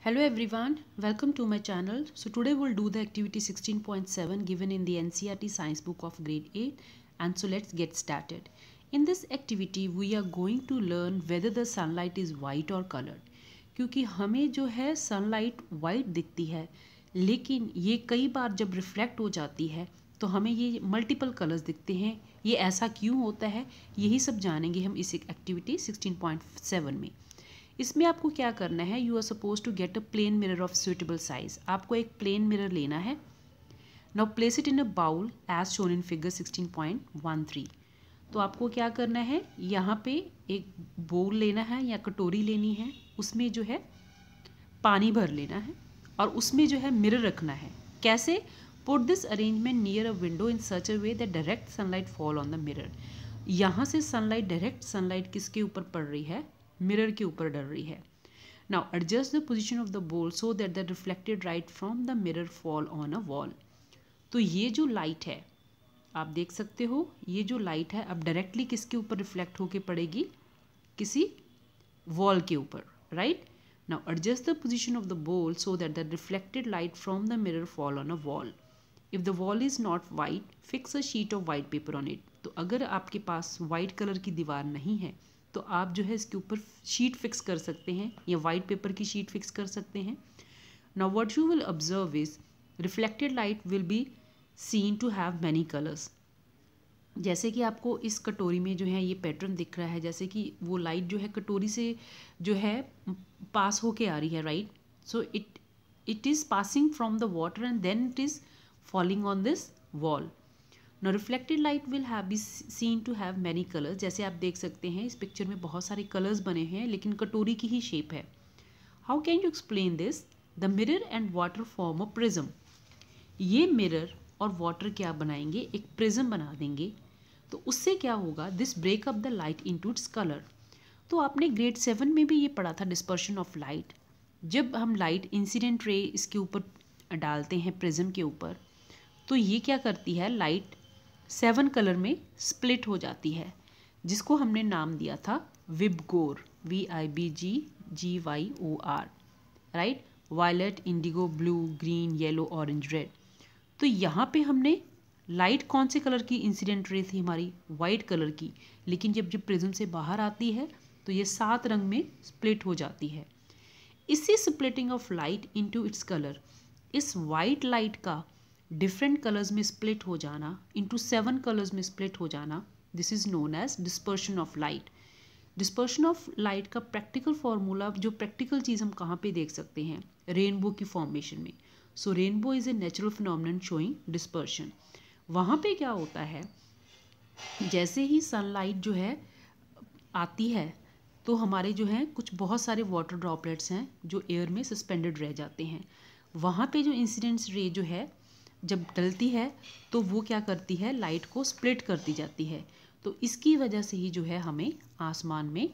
Hello everyone, welcome to my channel. So today we'll do the activity 16.7 given in the NCERT Science book of grade 8, and so let's get started. In this activity we are going to learn whether the sunlight is white or colored. क्योंकि हमें जो है sunlight white दिखती है, लेकिन ये कई बार जब रिफ्लेक्ट हो जाती है तो हमें ये मल्टीपल कलर्स दिखते हैं. ये ऐसा क्यों होता है, यही सब जानेंगे हम इस एक्टिविटी 16.7 में. इसमें आपको क्या करना है, you are suppose to get a plane mirror of suitable size. आपको एक प्लेन मिरर लेना है. Now place it in a bowl as shown in figure 16.13. तो आपको क्या करना है, यहाँ पे एक बाउल लेना है या कटोरी लेनी है, उसमें जो है पानी भर लेना है और उसमें जो है मिरर रखना है. कैसे? Put this arrangement near a window in such a way that direct sunlight fall on the mirror. यहाँ से सनलाइट, डायरेक्ट सनलाइट किसके ऊपर पड़ रही है, मिरर के ऊपर डल रही है. Now adjust the position of the bowl so that the reflected light from the mirror fall on a wall. तो ये जो लाइट है आप देख सकते हो, ये जो लाइट है अब डायरेक्टली किसके ऊपर रिफ्लेक्ट होके पड़ेगी, किसी वॉल के ऊपर, right. Now adjust the position of the bowl so that the reflected light from the mirror fall on a wall. If the wall is not white fix a sheet of white paper on it. तो अगर आपके पास white colour की दीवार नहीं है तो आप जो है इसके ऊपर शीट फिक्स कर सकते हैं या वाइट पेपर की शीट फिक्स कर सकते हैं. Now what you will observe is reflected light will be seen to have many colours. जैसे कि आपको इस कटोरी में जो है ये पैटर्न दिख रहा है, जैसे कि वो लाइट जो है कटोरी से जो है पास होके आ रही है, right. So it is passing from the water and then it is falling on this wall. Now reflected light will have be seen to have many colors. जैसे आप देख सकते हैं इस पिक्चर में बहुत सारे कलर्स बने हैं लेकिन कटोरी की ही शेप है. How can you explain this? The mirror and water form a prism. ये मिरर और वाटर क्या बनाएंगे, एक प्रिज्म बना देंगे. तो उससे क्या होगा, this break up the light into its colour. तो आपने ग्रेड 7 में भी ये पढ़ा था, डिस्पर्शन ऑफ लाइट. जब हम लाइट इंसिडेंट रे इसके ऊपर डालते हैं प्रिज्म के ऊपर, तो ये क्या करती है, लाइट 7 कलर में स्प्लिट हो जाती है, जिसको हमने नाम दिया था VIBGYOR, VIBGGYOR, right. Violet, indigo, blue, green, yellow, orange, red. तो यहाँ पे हमने लाइट कौन से कलर की इंसिडेंट रे थी हमारी, वाइट कलर की, लेकिन जब जब प्रिज्म से बाहर आती है तो ये 7 रंग में स्प्लिट हो जाती है. इसी splitting of light into its colour, इस वाइट लाइट का डिफरेंट कलर्स में स्प्लिट हो जाना, इनटू 7 कलर्स में स्प्लिट हो जाना, this is known as dispersion of light. Dispersion of light का प्रैक्टिकल फार्मूला, जो प्रैक्टिकल चीज़ हम कहाँ पे देख सकते हैं, रेनबो की फॉर्मेशन में. So rainbow is a natural phenomenon showing dispersion. वहाँ पे क्या होता है, जैसे ही सनलाइट जो है आती है तो हमारे जो हैं कुछ बहुत सारे वाटर ड्रॉपलेट्स हैं जो एयर में सस्पेंडेड रह जाते हैं. वहाँ पे जो इंसिडेंस रे जो है जब डलती है तो वो क्या करती है, लाइट को स्प्लिट करती जाती है. तो इसकी वजह से ही जो है हमें आसमान में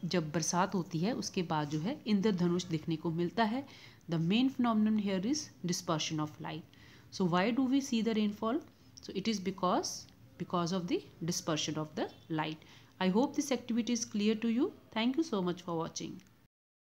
जब बरसात होती है उसके बाद जो है इंद्रधनुष दिखने को मिलता है. The main phenomenon here is dispersion of light. So why do we see the rainfall? So it is because of the dispersion of the light. I hope this activity is clear to you. Thank you so much for watching.